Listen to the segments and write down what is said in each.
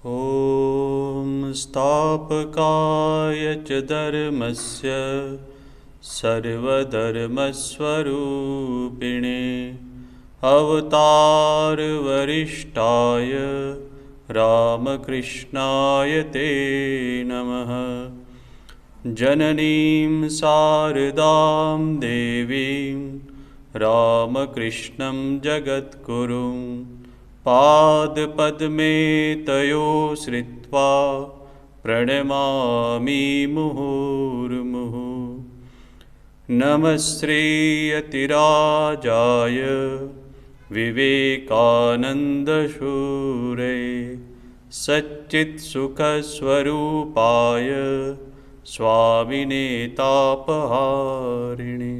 ॐ स्थापकाय च धर्मस्य सर्वधर्मस्वरूपिणे अवतारवरिष्ठाय रामकृष्णाय ते नमः। जननीं शारदां देवीं रामकृष्णं जगद्गुरुं पादपद्मे तयो श्रित्वा प्रणमामि मुहुर्मुहुः। नमस्श्रीयतिराजाय विवेकानन्दशूरे सच्चित्सुखस्वरूपाय स्वामिने तापहारिणे।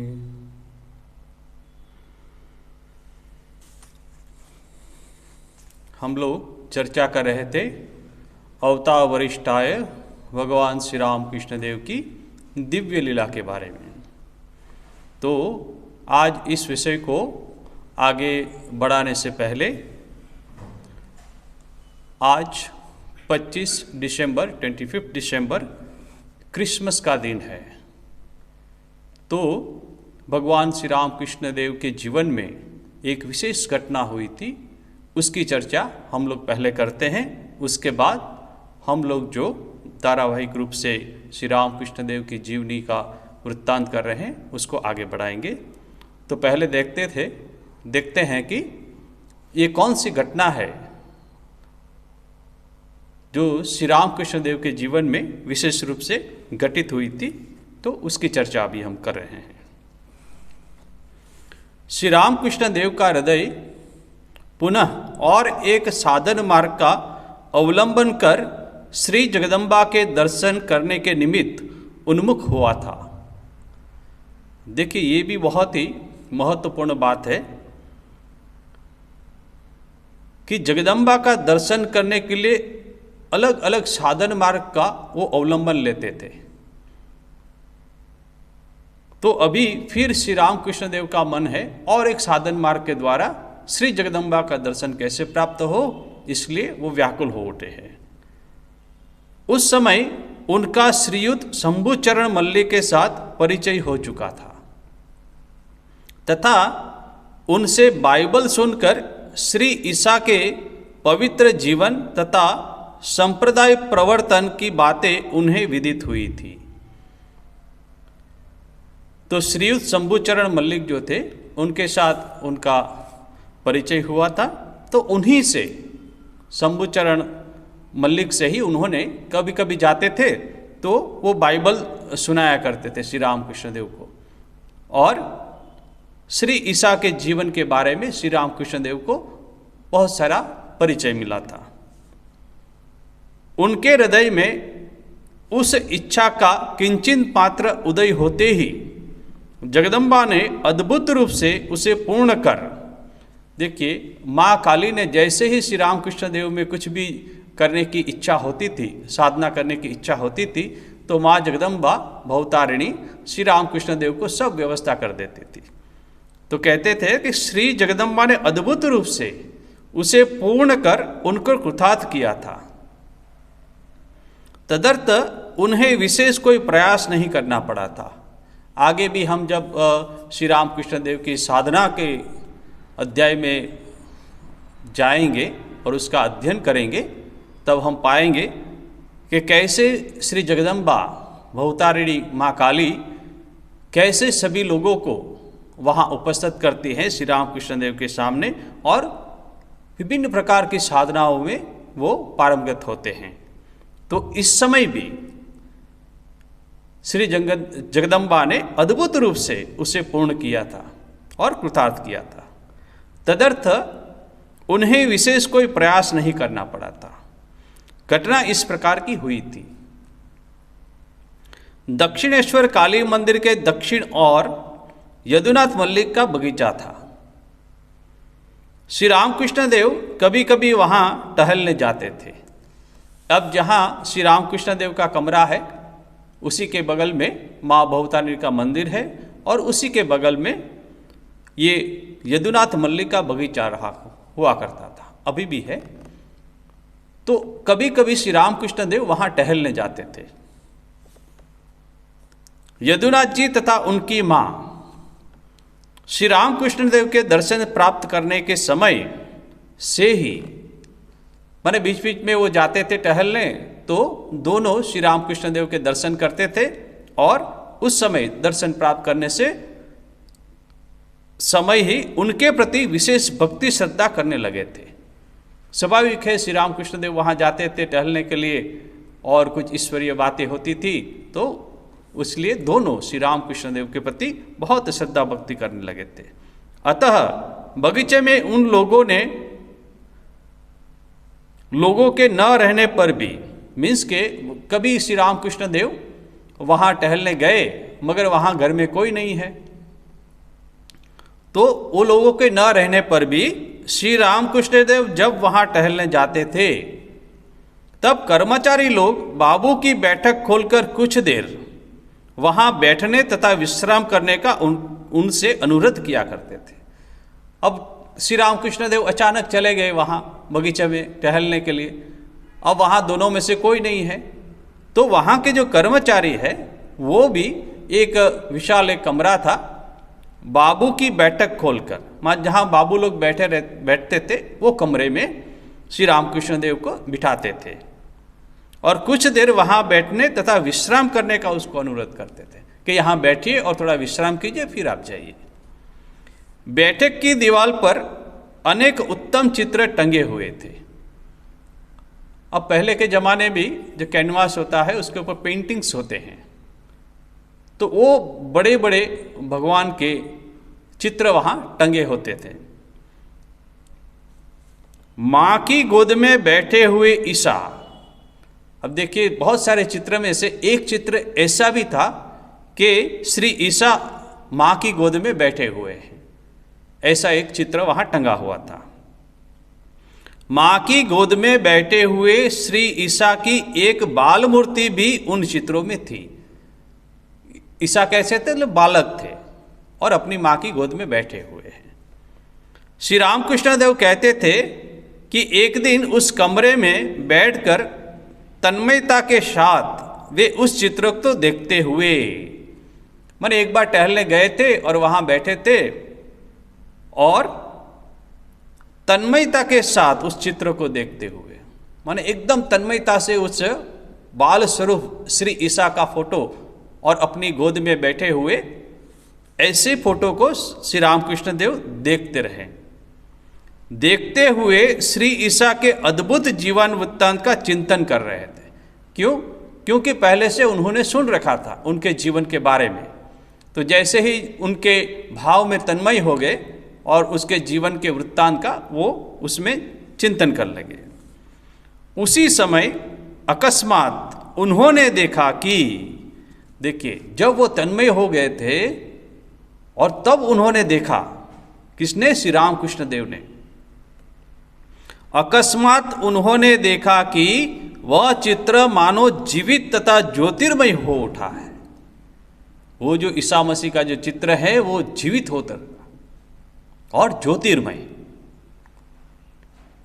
हम लोग चर्चा कर रहे थे अवतार वरिष्ठाय भगवान श्री राम कृष्ण देव की दिव्य लीला के बारे में। तो आज इस विषय को आगे बढ़ाने से पहले आज 25 दिसंबर 25 दिसंबर क्रिसमस का दिन है। तो भगवान श्री राम कृष्ण देव के जीवन में एक विशेष घटना हुई थी, उसकी चर्चा हम लोग पहले करते हैं। उसके बाद हम लोग जो धारावाहिक रूप से श्री राम कृष्ण देव की जीवनी का वृत्तांत कर रहे हैं उसको आगे बढ़ाएंगे। तो पहले देखते हैं कि ये कौन सी घटना है जो श्री राम कृष्ण देव के जीवन में विशेष रूप से घटित हुई थी। तो उसकी चर्चा अभी हम कर रहे हैं। श्री राम कृष्ण देव का हृदय पुनः और एक साधन मार्ग का अवलंबन कर श्री जगदम्बा के दर्शन करने के निमित्त उन्मुख हुआ था। देखिए, ये भी बहुत ही महत्वपूर्ण बात है कि जगदम्बा का दर्शन करने के लिए अलग अलग साधन मार्ग का वो अवलंबन लेते थे। तो अभी फिर श्री राम कृष्ण देव का मन है और एक साधन मार्ग के द्वारा श्री जगदम्बा का दर्शन कैसे प्राप्त हो, इसलिए वो व्याकुल हो उठे हैं। उस समय उनका श्रीयुत शंभुचरण मल्लिक के साथ परिचय हो चुका था तथा उनसे बाइबल सुनकर श्री ईसा के पवित्र जीवन तथा संप्रदाय प्रवर्तन की बातें उन्हें विदित हुई थी। तो श्रीयुत शंभुचरण मल्लिक जो थे उनके साथ उनका परिचय हुआ था। तो उन्हीं से, शंभुचरण मल्लिक से ही उन्होंने कभी कभी जाते थे तो वो बाइबल सुनाया करते थे श्री राम कृष्ण देव को, और श्री ईसा के जीवन के बारे में श्री राम कृष्ण देव को बहुत सारा परिचय मिला था। उनके हृदय में उस इच्छा का किंचित मात्र उदय होते ही जगदम्बा ने अद्भुत रूप से उसे पूर्ण कर, देखिए, माँ काली ने जैसे ही श्री राम कृष्ण देव में कुछ भी करने की इच्छा होती थी, साधना करने की इच्छा होती थी, तो माँ जगदम्बा भवतारिणी श्री राम कृष्ण देव को सब व्यवस्था कर देती थी। तो कहते थे कि श्री जगदम्बा ने अद्भुत रूप से उसे पूर्ण कर उनको कृतार्थ किया था। तदर्थ उन्हें विशेष कोई प्रयास नहीं करना पड़ा था। आगे भी हम जब श्री राम कृष्ण देव की साधना के अध्याय में जाएंगे और उसका अध्ययन करेंगे, तब हम पाएंगे कि कैसे श्री जगदम्बा भवतारिणी माँ काली कैसे सभी लोगों को वहाँ उपस्थित करती हैं श्री राम कृष्ण देव के सामने, और विभिन्न प्रकार की साधनाओं में वो पारंगत होते हैं। तो इस समय भी श्री जगदम्बा ने अद्भुत रूप से उसे पूर्ण किया था और कृतार्थ किया था। तदर्थ उन्हें विशेष कोई प्रयास नहीं करना पड़ा था। घटना इस प्रकार की हुई थी। दक्षिणेश्वर काली मंदिर के दक्षिण और यदुनाथ मल्लिक का बगीचा था। श्री रामकृष्ण देव कभी कभी वहाँ टहलने जाते थे। अब जहाँ श्री रामकृष्ण देव का कमरा है उसी के बगल में माँ भवतारिणी का मंदिर है, और उसी के बगल में ये यदुनाथ मल्लिक का बगीचा रहा हुआ करता था, अभी भी है। तो कभी कभी श्री रामकृष्ण देव वहाँ टहलने जाते थे। यदुनाथ जी तथा उनकी माँ श्री रामकृष्ण देव के दर्शन प्राप्त करने के समय से ही, माने बीच बीच में वो जाते थे टहलने, तो दोनों श्री रामकृष्ण देव के दर्शन करते थे और उस समय दर्शन प्राप्त करने से समय ही उनके प्रति विशेष भक्ति श्रद्धा करने लगे थे। स्वाभाविक है, श्री रामकृष्ण देव वहाँ जाते थे टहलने के लिए और कुछ ईश्वरीय बातें होती थी, तो इसलिए दोनों श्री रामकृष्ण देव के प्रति बहुत श्रद्धा भक्ति करने लगे थे। अतः बगीचे में उन लोगों के न रहने पर भी, मीन्स के कभी श्री रामकृष्ण देव वहाँ टहलने गए मगर वहाँ घर में कोई नहीं है, तो वो लोगों के न रहने पर भी श्री रामकृष्ण देव जब वहाँ टहलने जाते थे तब कर्मचारी लोग बाबू की बैठक खोलकर कुछ देर वहाँ बैठने तथा विश्राम करने का उनसे अनुरोध किया करते थे। अब श्री रामकृष्ण देव अचानक चले गए वहाँ बगीचे में टहलने के लिए, अब वहाँ दोनों में से कोई नहीं है, तो वहाँ के जो कर्मचारी है वो भी एक विशाल एक कमरा था, बाबू की बैठक खोलकर, मां जहाँ बाबू लोग बैठते थे वो कमरे में श्री रामकृष्ण देव को बिठाते थे और कुछ देर वहाँ बैठने तथा विश्राम करने का उसको अनुरोध करते थे कि यहाँ बैठिए और थोड़ा विश्राम कीजिए, फिर आप जाइए। बैठक की दीवार पर अनेक उत्तम चित्र टंगे हुए थे। अब पहले के ज़माने भी जो कैनवास होता है उसके ऊपर पेंटिंग्स होते हैं, तो वो बड़े बड़े भगवान के चित्र वहाँ टंगे होते थे। माँ की गोद में बैठे हुए ईसा, अब देखिए बहुत सारे चित्र में से एक चित्र ऐसा भी था कि श्री ईसा माँ की गोद में बैठे हुए हैं, ऐसा एक चित्र वहाँ टंगा हुआ था। माँ की गोद में बैठे हुए श्री ईसा की एक बाल मूर्ति भी उन चित्रों में थी। ईसा कैसे थे? मतलब बालक थे और अपनी माँ की गोद में बैठे हुए हैं। श्री रामकृष्ण देव कहते थे कि एक दिन उस कमरे में बैठकर तन्मयता के साथ वे उस चित्र को देखते हुए, माने एक बार टहलने गए थे और वहाँ बैठे थे और तन्मयता के साथ उस चित्र को देखते हुए, माने एकदम तन्मयता से उस बाल स्वरूप श्री ईसा का फोटो और अपनी गोद में बैठे हुए ऐसे फोटो को श्री रामकृष्ण देव देखते रहे। देखते हुए श्री ईसा के अद्भुत जीवन वृत्तांत का चिंतन कर रहे थे। क्यों? क्योंकि पहले से उन्होंने सुन रखा था उनके जीवन के बारे में, तो जैसे ही उनके भाव में तन्मय हो गए और उसके जीवन के वृत्तांत का वो उसमें चिंतन कर लगे। उसी समय अकस्मात उन्होंने देखा कि, देखिए जब वो तन्मय हो गए थे और तब उन्होंने देखा, किसने? श्री रामकृष्ण देव ने। अकस्मात उन्होंने देखा कि वह चित्र मानो जीवित तथा ज्योतिर्मय हो उठा है। वो जो ईसा मसीह का जो चित्र है वो जीवित होता और ज्योतिर्मय,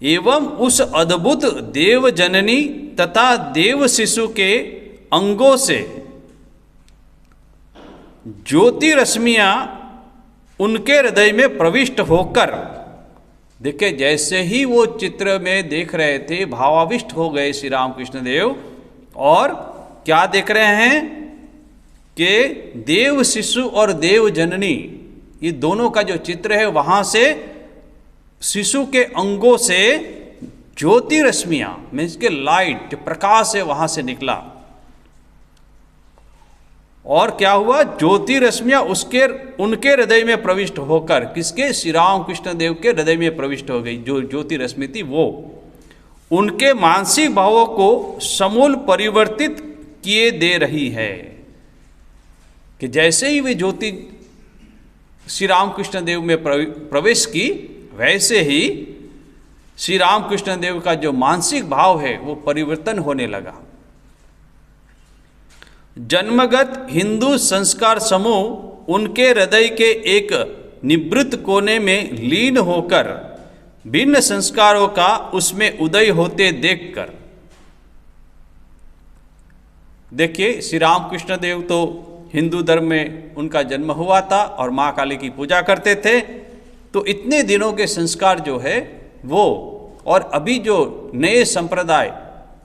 एवं उस अद्भुत देव जननी तथा देव शिशु के अंगों से ज्योति रश्मियां उनके हृदय में प्रविष्ट होकर, देखिए जैसे ही वो चित्र में देख रहे थे भावाविष्ट हो गए श्री रामकृष्ण देव, और क्या देख रहे हैं कि देव शिशु और देव जननी ये दोनों का जो चित्र है वहाँ से शिशु के अंगों से ज्योति रश्मियाँ, मीन्स के लाइट प्रकाश है वहाँ से निकला। और क्या हुआ? ज्योति रश्मियाँ उनके हृदय में प्रविष्ट होकर, किसके? श्री रामकृष्ण देव के हृदय में प्रविष्ट हो गई। जो ज्योति रश्मि थी वो उनके मानसिक भावों को समूल परिवर्तित किए दे रही है, कि जैसे ही वे ज्योति श्री रामकृष्ण देव में प्रवेश की, वैसे ही श्री रामकृष्ण देव का जो मानसिक भाव है वो परिवर्तन होने लगा। जन्मगत हिंदू संस्कार समूह उनके हृदय के एक निवृत्त कोने में लीन होकर भिन्न संस्कारों का उसमें उदय होते देखकर। देखिए, श्री रामकृष्ण देव तो हिंदू धर्म में उनका जन्म हुआ था और माँ काली की पूजा करते थे, तो इतने दिनों के संस्कार जो है वो, और अभी जो नए संप्रदाय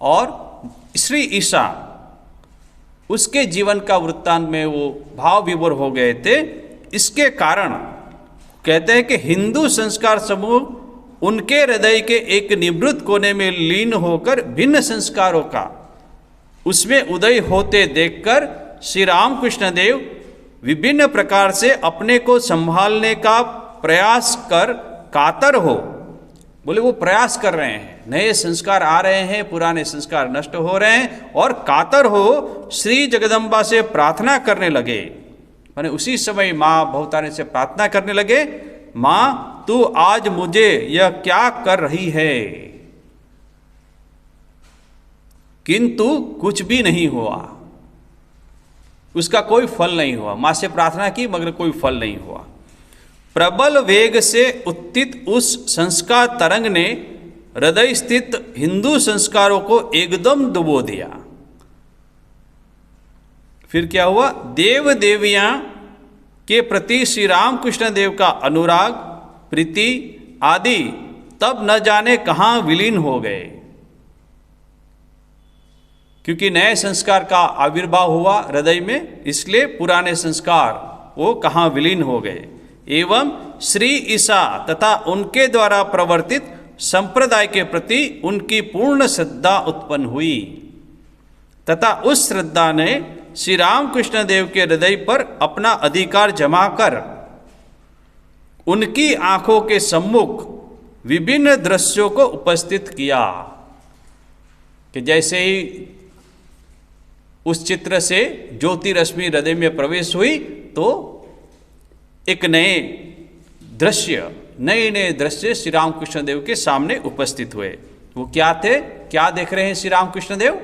और श्री ईसा उसके जीवन का वृत्तांत में वो भाव विभोर हो गए थे। इसके कारण कहते हैं कि हिंदू संस्कार समूह उनके हृदय के एक निवृत्त कोने में लीन होकर भिन्न संस्कारों का उसमें उदय होते देखकर श्री रामकृष्ण देव विभिन्न प्रकार से अपने को संभालने का प्रयास कर कातर हो। बोले वो प्रयास कर रहे हैं, नए संस्कार आ रहे हैं, पुराने संस्कार नष्ट हो रहे हैं, और कातर हो श्री जगदम्बा से प्रार्थना करने लगे। माने उसी समय माँ बहुतारी से प्रार्थना करने लगे, माँ तू आज मुझे यह क्या कर रही है? किंतु कुछ भी नहीं हुआ, उसका कोई फल नहीं हुआ। माँ से प्रार्थना की मगर कोई फल नहीं हुआ। प्रबल वेग से उत्थित उस संस्कार तरंग ने हृदय स्थित हिंदू संस्कारों को एकदम डुबो दिया। फिर क्या हुआ? देव देवियां के प्रति श्री रामकृष्ण देव का अनुराग, प्रीति आदि तब न जाने कहाँ विलीन हो गए, क्योंकि नए संस्कार का आविर्भाव हुआ हृदय में, इसलिए पुराने संस्कार वो कहाँ विलीन हो गए। एवं श्री ईसा तथा उनके द्वारा प्रवर्तित संप्रदाय के प्रति उनकी पूर्ण श्रद्धा उत्पन्न हुई तथा उस श्रद्धा ने श्री रामकृष्ण देव के हृदय पर अपना अधिकार जमा कर उनकी आंखों के सम्मुख विभिन्न दृश्यों को उपस्थित किया। कि जैसे ही उस चित्र से ज्योति रश्मि हृदय में प्रवेश हुई तो एक नए नए दृश्य श्री रामकृष्ण देव के सामने उपस्थित हुए। वो क्या थे? क्या देख रहे हैं श्री रामकृष्ण देव?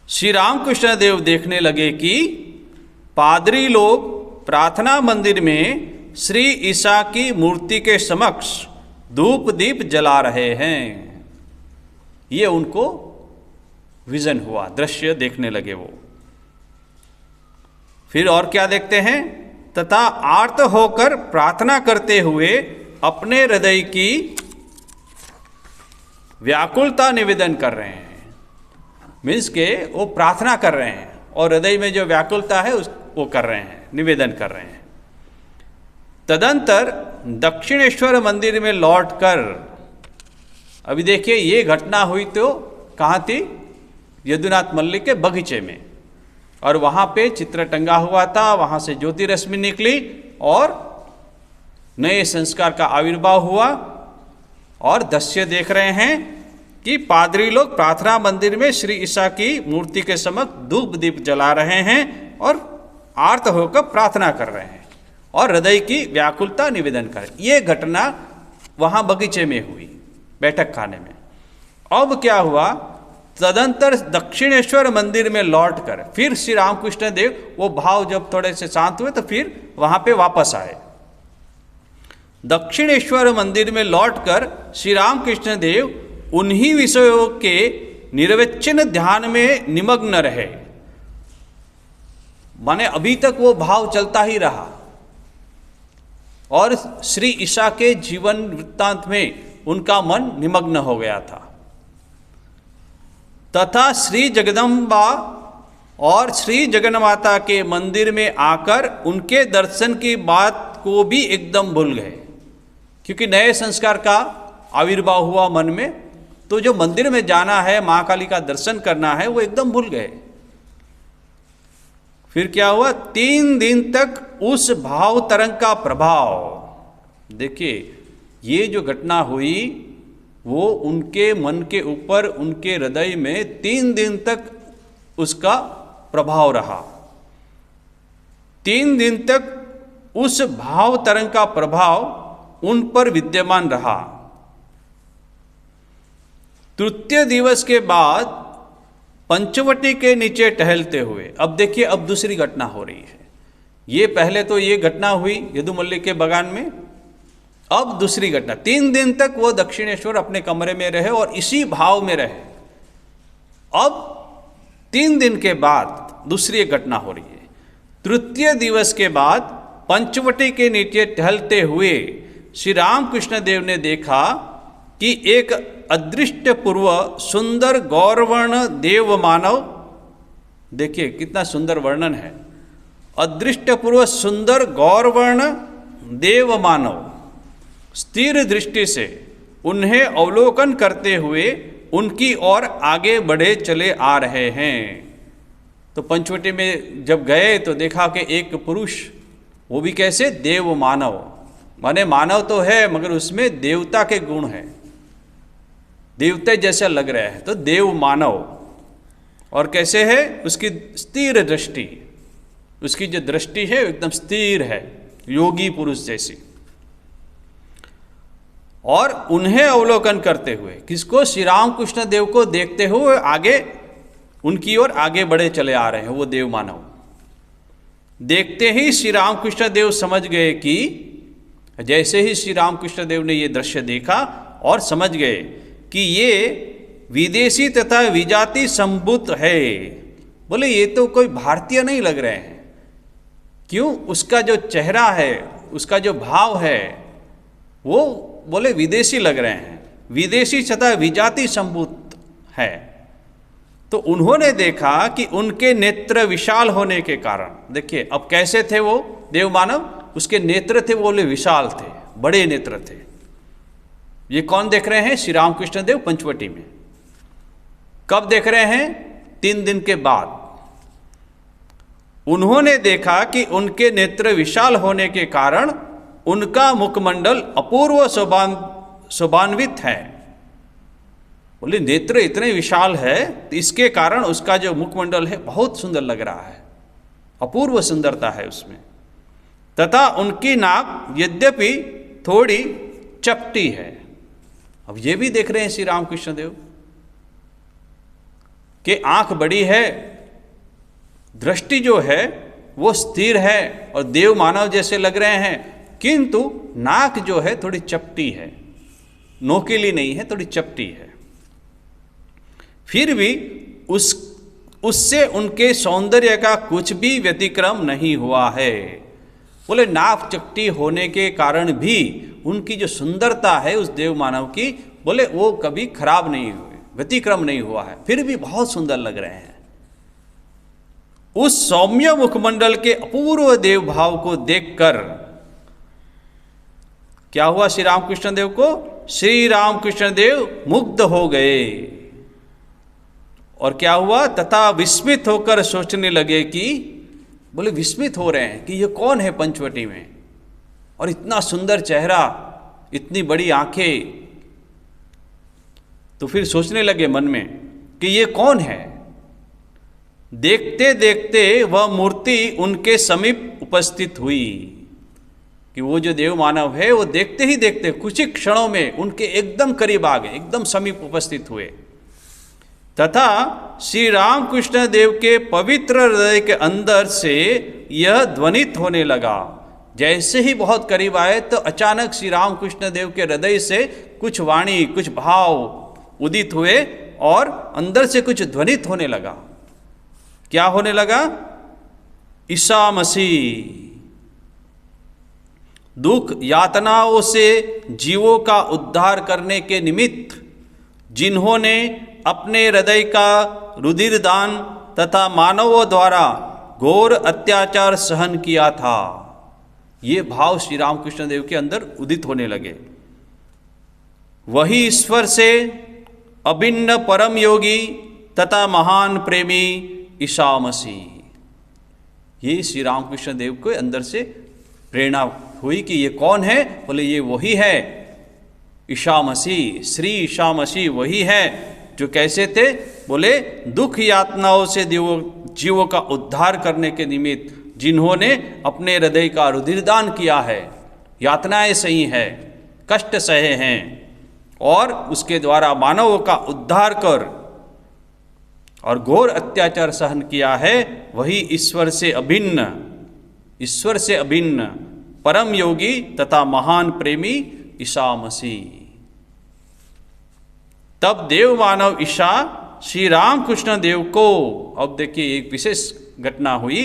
श्री रामकृष्ण देव देखने लगे कि पादरी लोग प्रार्थना मंदिर में श्री ईसा की मूर्ति के समक्ष धूप दीप जला रहे हैं। ये उनको विजन हुआ, दृश्य देखने लगे वो। फिर और क्या देखते हैं? तथा आर्त होकर प्रार्थना करते हुए अपने हृदय की व्याकुलता निवेदन कर रहे हैं। मीन्स के वो प्रार्थना कर रहे हैं और हृदय में जो व्याकुलता है वो कर रहे हैं, निवेदन कर रहे हैं। तदंतर दक्षिणेश्वर मंदिर में लौटकर, अभी देखिए ये घटना हुई तो कहाँ थी? यदुनाथ मल्लिक के बगीचे में, और वहाँ पे चित्र टंगा हुआ था, वहाँ से ज्योति रश्मि निकली और नए संस्कार का आविर्भाव हुआ। और दृश्य देख रहे हैं कि पादरी लोग प्रार्थना मंदिर में श्री ईसा की मूर्ति के समक्ष धूप दीप जला रहे हैं और आर्त होकर प्रार्थना कर रहे हैं और हृदय की व्याकुलता निवेदन कर। ये घटना वहाँ बगीचे में हुई, बैठक खाने में। अब क्या हुआ? तदंतर दक्षिणेश्वर मंदिर में लौटकर फिर श्री रामकृष्ण देव वो भाव जब थोड़े से शांत हुए तो फिर वहां पे वापस आए। दक्षिणेश्वर मंदिर में लौटकर श्री रामकृष्ण देव उन्हीं विषयों के निर्विच्छिन्न ध्यान में निमग्न रहे। माने अभी तक वो भाव चलता ही रहा और श्री ईसा के जीवन वृत्तांत में उनका मन निमग्न हो गया था। तथा श्री जगदम्बा और श्री जगन्माता के मंदिर में आकर उनके दर्शन की बात को भी एकदम भूल गए, क्योंकि नए संस्कार का आविर्भाव हुआ मन में, तो जो मंदिर में जाना है, माँ काली का दर्शन करना है, वो एकदम भूल गए। फिर क्या हुआ? 3 दिन तक उस भाव तरंग का प्रभाव, देखिए ये जो घटना हुई वो उनके मन के ऊपर, उनके हृदय में 3 दिन तक उसका प्रभाव रहा। 3 दिन तक उस भाव तरंग का प्रभाव उन पर विद्यमान रहा। तृतीय दिवस के बाद पंचवटी के नीचे टहलते हुए, अब देखिए अब दूसरी घटना हो रही है। ये पहले तो ये घटना हुई यदुमल्लिक के बगान में। अब दूसरी घटना, 3 दिन तक वो दक्षिणेश्वर अपने कमरे में रहे और इसी भाव में रहे। अब 3 दिन के बाद दूसरी एक घटना हो रही है। तृतीय दिवस के बाद पंचवटी के नीचे टहलते हुए श्री रामकृष्ण देव ने देखा कि एक अदृष्ट पूर्व सुंदर गौरवर्ण देव मानव, देखिए कितना सुंदर वर्णन है, अदृष्ट पूर्व सुंदर गौरवर्ण देव मानव स्थिर दृष्टि से उन्हें अवलोकन करते हुए उनकी ओर आगे बढ़े चले आ रहे हैं। तो पंचवटी में जब गए तो देखा कि एक पुरुष, वो भी कैसे, देव मानव, माने मानव तो है मगर उसमें देवता के गुण हैं, देवता जैसा लग रहा है, तो देव मानव। और कैसे है, उसकी स्थिर दृष्टि, उसकी जो दृष्टि है एकदम स्थिर है, योगी पुरुष जैसी। और उन्हें अवलोकन करते हुए, किसको, श्री रामकृष्ण देव को देखते हुए आगे उनकी ओर आगे बढ़े चले आ रहे हैं वो देव मानव। देखते ही श्री रामकृष्ण देव समझ गए कि, जैसे ही श्री रामकृष्ण देव ने ये दृश्य देखा और समझ गए कि ये विदेशी तथा विजाति संभूत है, बोले ये तो कोई भारतीय नहीं लग रहे हैं। क्यों, उसका जो चेहरा है, उसका जो भाव है, वो बोले विदेशी लग रहे हैं, विदेशी तथा विजाति संभूत है। तो उन्होंने देखा कि उनके नेत्र विशाल होने के कारण, देखिए अब कैसे थे वो देव मानव, उसके नेत्र थे, वो बोले विशाल थे, बड़े नेत्र थे। ये कौन देख रहे हैं, श्री रामकृष्ण देव पंचवटी में। कब देख रहे हैं, 3 दिन के बाद। उन्होंने देखा कि उनके नेत्र विशाल होने के कारण उनका मुखमंडल अपूर्व शोभान्वित है। बोले नेत्र इतने विशाल है तो इसके कारण उसका जो मुखमंडल है बहुत सुंदर लग रहा है, अपूर्व सुंदरता है उसमें। तथा उनकी नाक यद्यपि थोड़ी चपटी है। अब ये भी देख रहे हैं श्री रामकृष्ण देव कि आंख बड़ी है, दृष्टि जो है वो स्थिर है और देव मानव जैसे लग रहे हैं, किंतु नाक जो है थोड़ी चपटी है, नोकीली नहीं है, थोड़ी चपटी है। फिर भी उससे उनके सौंदर्य का कुछ भी व्यतिक्रम नहीं हुआ है। बोले नाक चपटी होने के कारण भी उनकी जो सुंदरता है उस देव मानव की, बोले वो कभी खराब नहीं हुए, व्यतिक्रम नहीं हुआ है, फिर भी बहुत सुंदर लग रहे हैं। उस सौम्य मुखमंडल के अपूर्व देव भाव को देखकर क्या हुआ श्री रामकृष्ण देव को, श्री रामकृष्ण देव मुग्ध हो गए। और क्या हुआ, तथा विस्मित होकर सोचने लगे कि, बोले विस्मित हो रहे हैं कि ये कौन है पंचवटी में, और इतना सुंदर चेहरा, इतनी बड़ी आंखें। तो फिर सोचने लगे मन में कि ये कौन है। देखते देखते वह मूर्ति उनके समीप उपस्थित हुई, कि वो जो देव मानव है वो देखते ही देखते कुछ ही क्षणों में उनके एकदम करीब आ गए, एकदम समीप उपस्थित हुए। तथा श्री रामकृष्ण देव के पवित्र हृदय के अंदर से यह ध्वनित होने लगा। जैसे ही बहुत करीब आए तो अचानक श्री रामकृष्ण देव के हृदय से कुछ वाणी, कुछ भाव उदित हुए और अंदर से कुछ ध्वनित होने लगा। क्या होने लगा, ईसा मसीह दुख यातनाओं से जीवों का उद्धार करने के निमित्त जिन्होंने अपने हृदय का रुधिर दान तथा मानवों द्वारा घोर अत्याचार सहन किया था, ये भाव श्री रामकृष्ण देव के अंदर उदित होने लगे। वही ईश्वर से अभिन्न परम योगी तथा महान प्रेमी ईसा मसीह, ये श्री रामकृष्ण देव के अंदर से प्रेरणा हुई कि ये कौन है, बोले ये वही है ईसा मसीह, श्री ईसा मसीह वही है जो कैसे थे, बोले दुख यातनाओं से जीवों का उद्धार करने के निमित्त जिन्होंने अपने हृदय का रुधिरदान किया है, यातनाएं सही है, कष्ट सहे हैं और उसके द्वारा मानवों का उद्धार कर और घोर अत्याचार सहन किया है, वही ईश्वर से अभिन्न ईश्वर से अभिन्न परम योगी तथा महान प्रेमी ईसा मसीह। तब देव मानव ईसा श्री रामकृष्ण देव को, अब देखिए एक विशेष घटना हुई,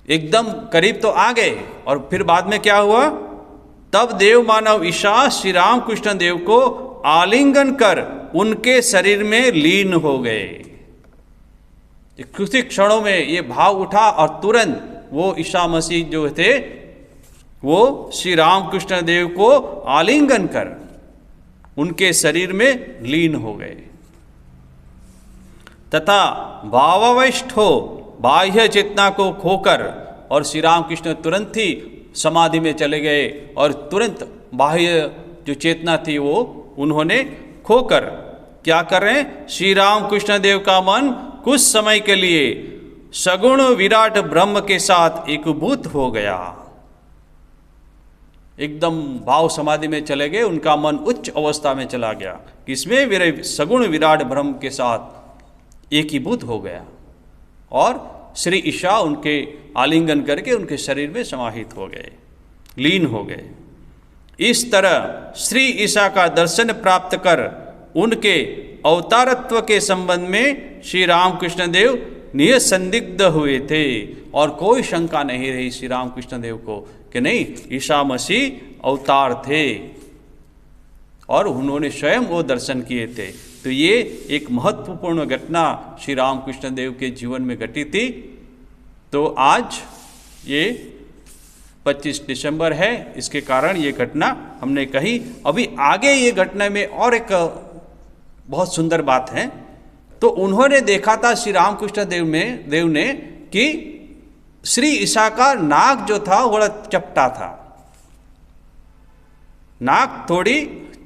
एकदम करीब तो आ गए और फिर बाद में क्या हुआ, तब देव मानव ईसा श्री रामकृष्ण देव को आलिंगन कर उनके शरीर में लीन हो गए। कुछ ही क्षणों में ये भाव उठा और तुरंत वो ईसा मसीह जो थे वो श्री रामकृष्ण देव को आलिंगन कर उनके शरीर में लीन हो गए तथा भावाविष्ठो बाह्य चेतना को खोकर, और श्री रामकृष्ण तुरंत ही समाधि में चले गए और तुरंत बाह्य जो चेतना थी वो उन्होंने खोकर क्या कर रहे हैं, श्री रामकृष्ण देव का मन कुछ समय के लिए सगुण विराट ब्रह्म के साथ एकभूत हो गया। एकदम भाव समाधि में चले गए, उनका मन उच्च अवस्था में चला गया, किसमें, मेरे सगुण विराट ब्रह्म के साथ एकीभूत हो गया और श्री ईसा उनके आलिंगन करके उनके शरीर में समाहित हो गए, लीन हो गए। इस तरह श्री ईसा का दर्शन प्राप्त कर उनके अवतारत्व के संबंध में श्री रामकृष्ण देव निसंदिग्ध हुए थे और कोई शंका नहीं रही श्री रामकृष्ण देव को कि नहीं, ईसा मसीह अवतार थे और उन्होंने स्वयं वो दर्शन किए थे। तो ये एक महत्वपूर्ण घटना श्री रामकृष्ण देव के जीवन में घटी थी। तो आज ये 25 दिसंबर है, इसके कारण ये घटना हमने कही। अभी आगे ये घटना में और एक बहुत सुंदर बात है। तो उन्होंने देखा था श्री रामकृष्ण देव ने कि श्री ईसा का नाक जो था बड़ा चपटा था, नाक थोड़ी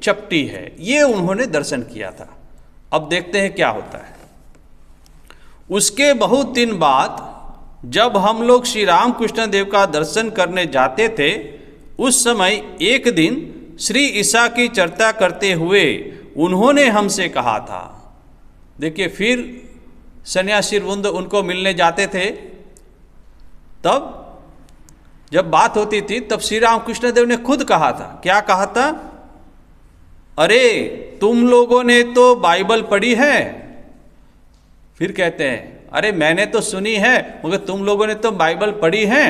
चपटी है, ये उन्होंने दर्शन किया था। अब देखते हैं क्या होता है। उसके बहुत दिन बाद जब हम लोग श्री रामकृष्ण देव का दर्शन करने जाते थे, उस समय एक दिन श्री ईसा की चर्चा करते हुए उन्होंने हमसे कहा था। देखिए, फिर सन्यासी वृंद उनको मिलने जाते थे, तब जब बात होती थी तब श्री रामकृष्ण देव ने खुद कहा था। क्या कहा था? अरे तुम लोगों ने तो बाइबल पढ़ी है। फिर कहते हैं अरे मैंने तो सुनी है मगर तुम लोगों ने तो बाइबल पढ़ी है,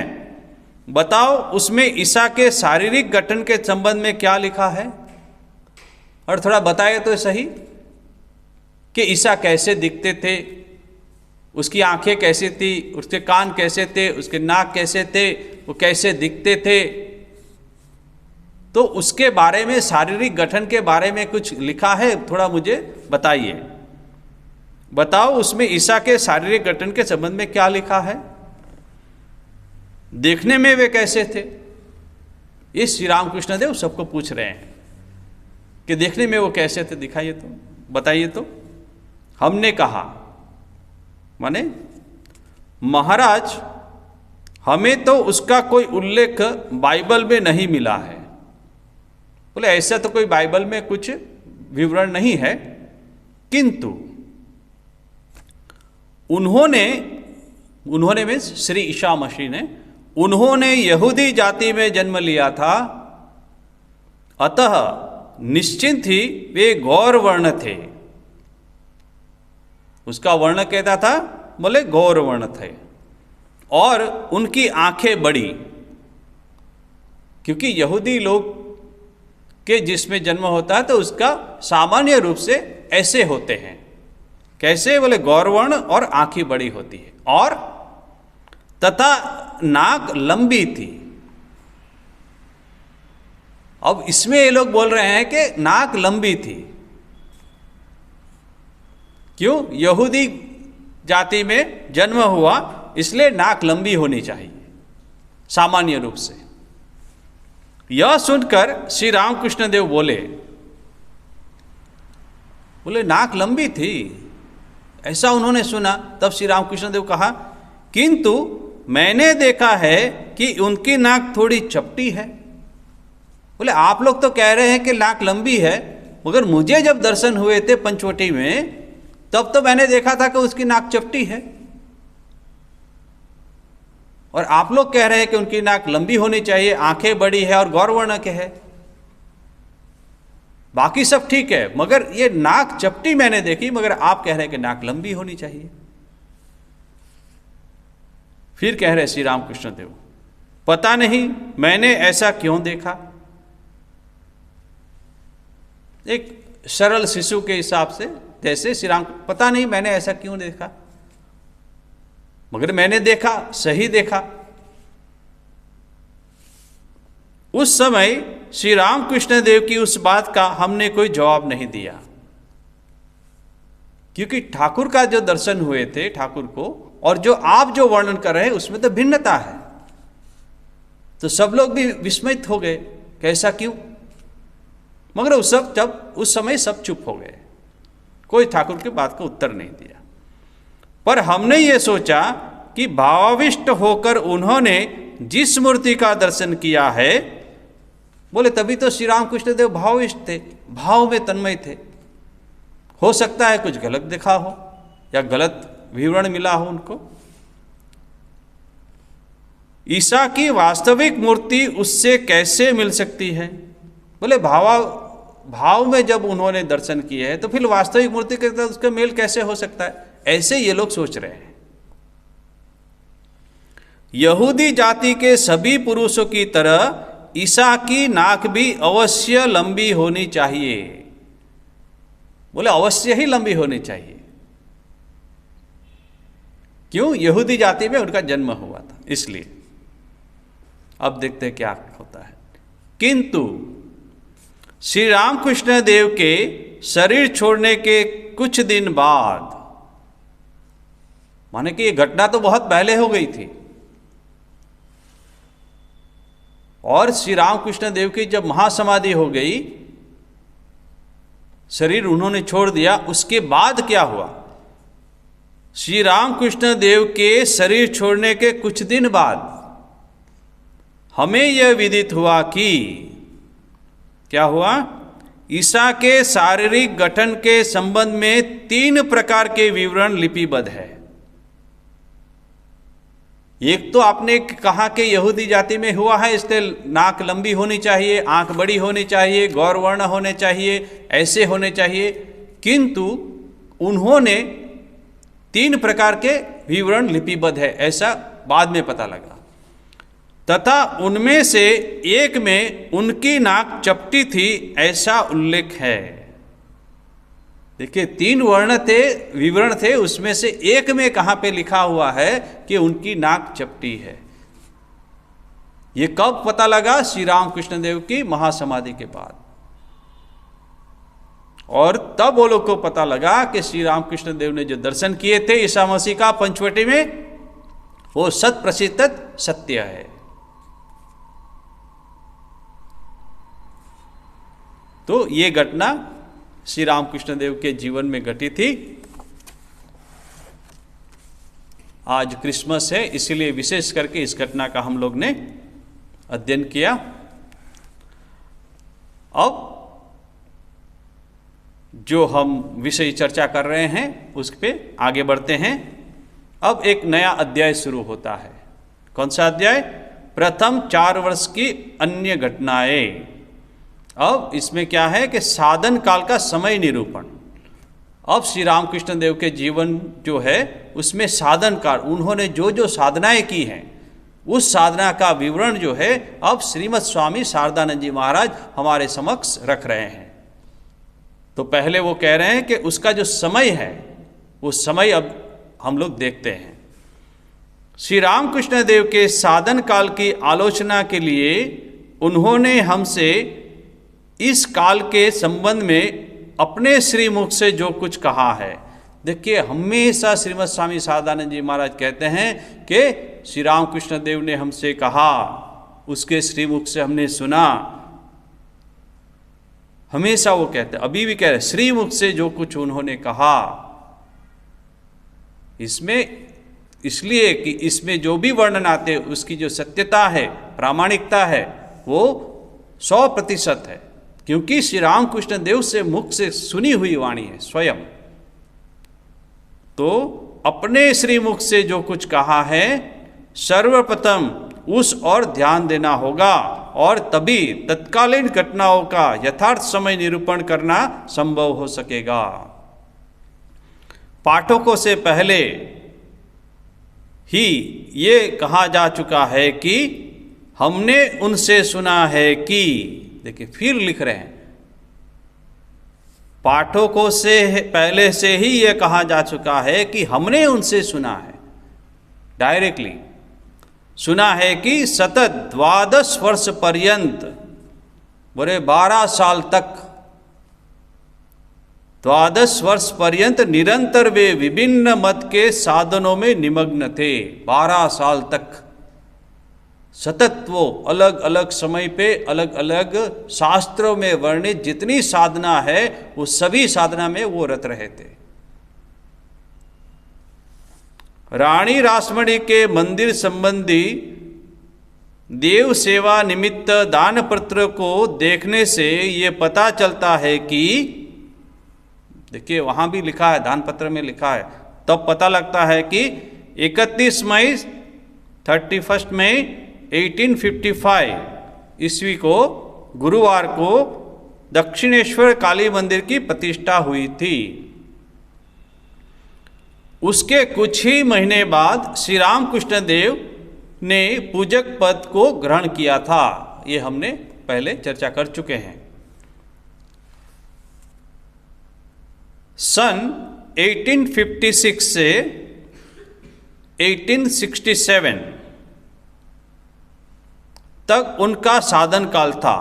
बताओ उसमें ईसा के शारीरिक गठन के संबंध में क्या लिखा है, और थोड़ा बताए तो सही कि ईसा कैसे दिखते थे, उसकी आंखें कैसी थी, उसके कान कैसे थे, उसके नाक कैसे थे, वो कैसे दिखते थे। तो उसके बारे में, शारीरिक गठन के बारे में कुछ लिखा है, थोड़ा मुझे बताइए, बताओ उसमें ईसा के शारीरिक गठन के संबंध में क्या लिखा है, देखने में वे कैसे थे। ये श्री रामकृष्ण देव सबको पूछ रहे हैं कि देखने में वो कैसे थे, दिखाइए तो, बताइए तो। हमने कहा, माने महाराज हमें तो उसका कोई उल्लेख बाइबल में नहीं मिला है। बोले ऐसा तो कोई बाइबल में कुछ विवरण नहीं है, किंतु उन्होंने में श्री ईसा मसीह ने, उन्होंने यहूदी जाति में जन्म लिया था, अतः निश्चिंत ही वे गौर वर्ण थे। उसका वर्ण कहता था, बोले गौर वर्ण थे, और उनकी आंखें बड़ी, क्योंकि यहूदी लोग के जिसमें जन्म होता है तो उसका सामान्य रूप से ऐसे होते हैं। कैसे? बोले गौरवर्ण और आंखें बड़ी होती है, और तथा नाक लंबी थी। अब इसमें ये लोग बोल रहे हैं कि नाक लंबी थी, क्यों? यहूदी जाति में जन्म हुआ इसलिए नाक लंबी होनी चाहिए सामान्य रूप से। यह सुनकर श्री रामकृष्ण देव बोले नाक लंबी थी, ऐसा उन्होंने सुना। तब श्री रामकृष्ण देव कहा, किंतु मैंने देखा है कि उनकी नाक थोड़ी चपटी है। बोले आप लोग तो कह रहे हैं कि नाक लंबी है, मगर मुझे जब दर्शन हुए थे पंचवटी में तब तो मैंने देखा था कि उसकी नाक चपटी है। और आप लोग कह रहे हैं कि उनकी नाक लंबी होनी चाहिए, आंखें बड़ी है और गौरवर्ण के है, बाकी सब ठीक है, मगर ये नाक चपटी मैंने देखी, मगर आप कह रहे हैं कि नाक लंबी होनी चाहिए। फिर कह रहे श्री रामकृष्ण देव, पता नहीं मैंने ऐसा क्यों देखा। एक सरल शिशु के हिसाब से, जैसे श्री राम, पता नहीं मैंने ऐसा क्यों देखा, मगर मैंने देखा, सही देखा। उस समय श्री रामकृष्ण देव की उस बात का हमने कोई जवाब नहीं दिया, क्योंकि ठाकुर का जो दर्शन हुए थे ठाकुर को, और जो आप जो वर्णन कर रहे हैं उसमें तो भिन्नता है। तो सब लोग भी विस्मित हो गए, कैसा क्यों, मगर उस समय सब चुप हो गए, कोई ठाकुर की बात का उत्तर नहीं दिया। पर हमने ये सोचा कि भावाविष्ट होकर उन्होंने जिस मूर्ति का दर्शन किया है, बोले तभी तो श्री रामकृष्ण देव भावाविष्ट थे, भाव में तन्मय थे। हो सकता है कुछ गलत देखा हो या गलत विवरण मिला हो उनको। ईसा की वास्तविक मूर्ति उससे कैसे मिल सकती है। बोले भाव में जब उन्होंने दर्शन किए हैं तो फिर वास्तविक मूर्ति के साथ उसका मेल कैसे हो सकता है, ऐसे ये लोग सोच रहे हैं। यहूदी जाति के सभी पुरुषों की तरह ईसा की नाक भी अवश्य लंबी होनी चाहिए। बोले अवश्य ही लंबी होनी चाहिए। क्यों? यहूदी जाति में उनका जन्म हुआ था, इसलिए। अब देखते हैं क्या होता है। किंतु श्री रामकृष्ण देव के शरीर छोड़ने के कुछ दिन बाद, माने कि ये घटना तो बहुत पहले हो गई थी, और श्री रामकृष्ण देव की जब महासमाधि हो गई, शरीर उन्होंने छोड़ दिया, उसके बाद क्या हुआ? श्री रामकृष्ण देव के शरीर छोड़ने के कुछ दिन बाद हमें यह विदित हुआ कि क्या हुआ? ईसा के शारीरिक गठन के संबंध में 3 प्रकार के विवरण लिपिबद्ध है। एक तो आपने कहा कि यहूदी जाति में हुआ है, इसलिए नाक लंबी होनी चाहिए, आंख बड़ी होनी चाहिए, गौरवर्ण होने चाहिए, ऐसे होने चाहिए, किंतु उन्होंने 3 प्रकार के विवरण लिपिबद्ध है, ऐसा बाद में पता लगा। तथा उनमें से एक में उनकी नाक चपटी थी, ऐसा उल्लेख है। देखिए 3 वर्ण थे, विवरण थे, उसमें से एक में कहां पे लिखा हुआ है कि उनकी नाक चपटी है। ये कब पता लगा? श्री रामकृष्ण देव की महासमाधि के बाद। और तब वो लोग को पता लगा कि श्री रामकृष्ण देव ने जो दर्शन किए थे ईसा मसीह का पंचवटी में, वो 100% सत्य है। तो ये घटना श्री रामकृष्ण देव के जीवन में घटी थी। आज क्रिसमस है, इसीलिए विशेष करके इस घटना का हम लोग ने अध्ययन किया। अब जो हम विषय चर्चा कर रहे हैं उस पे आगे बढ़ते हैं। अब एक नया अध्याय शुरू होता है। कौन सा अध्याय? प्रथम 4 वर्ष की अन्य घटनाएं। अब इसमें क्या है कि साधन काल का समय निरूपण। अब श्री रामकृष्ण देव के जीवन जो है उसमें साधन काल, उन्होंने जो जो साधनाएं की हैं उस साधना का विवरण जो है अब श्रीमद स्वामी शारदानंद जी महाराज हमारे समक्ष रख रहे हैं। तो पहले वो कह रहे हैं कि उसका जो समय है वो समय अब हम लोग देखते हैं। श्री रामकृष्ण देव के साधन काल की आलोचना के लिए उन्होंने हमसे इस काल के संबंध में अपने श्रीमुख से जो कुछ कहा है। देखिए हमेशा श्रीमद स्वामी शारदानंद जी महाराज कहते हैं कि श्री रामकृष्ण देव ने हमसे कहा, उसके श्रीमुख से हमने सुना। हमेशा वो कहते हैं, अभी भी कह रहे, श्रीमुख से जो कुछ उन्होंने कहा। इसमें इसलिए कि इसमें जो भी वर्णन आते हैं उसकी जो सत्यता है, प्रामाणिकता है, वो 100% है, क्योंकि श्री रामकृष्ण देव से मुख से सुनी हुई वाणी है स्वयं। तो अपने श्रीमुख से जो कुछ कहा है सर्वप्रथम उस और ध्यान देना होगा और तभी तत्कालीन घटनाओं का यथार्थ समय निरूपण करना संभव हो सकेगा। पाठकों से पहले ही ये कहा जा चुका है कि हमने उनसे सुना है कि, देखिए फिर लिख रहे हैं, पाठकों से पहले से ही यह कहा जा चुका है कि हमने उनसे सुना है, डायरेक्टली सुना है कि सतत 12 वर्ष पर्यंत, बोले 12 साल तक, 12 वर्ष पर्यंत निरंतर वे विभिन्न मत के साधनों में निमग्न थे। 12 साल तक सतत वो अलग अलग समय पे अलग अलग शास्त्रों में वर्णित जितनी साधना है वो सभी साधना में वो रत रहे थे। रानी रासमणी के मंदिर संबंधी देव सेवा निमित्त दान पत्र को देखने से ये पता चलता है कि, देखिए वहां भी लिखा है, दान पत्र में लिखा है, तब पता लगता है कि 31 मई 31 मई 1855 ईस्वी को गुरुवार को दक्षिणेश्वर काली मंदिर की प्रतिष्ठा हुई थी। उसके कुछ ही महीने बाद श्री रामकृष्ण देव ने पूजक पद को ग्रहण किया था। ये हमने पहले चर्चा कर चुके हैं। सन 1856 से 1867 तक उनका साधन काल था।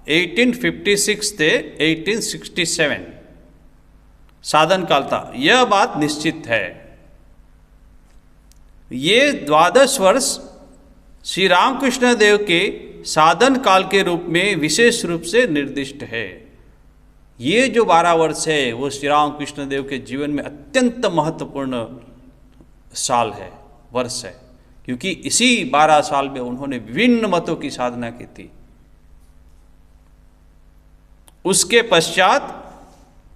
1856 से 1867 साधन काल था, यह बात निश्चित है। ये 12 वर्ष श्री रामकृष्ण देव के साधन काल के रूप में विशेष रूप से निर्दिष्ट है। ये जो 12 वर्ष है वो श्री रामकृष्ण देव के जीवन में अत्यंत महत्वपूर्ण साल है, वर्ष है, क्योंकि इसी 12 साल में उन्होंने विभिन्न मतों की साधना की थी। उसके पश्चात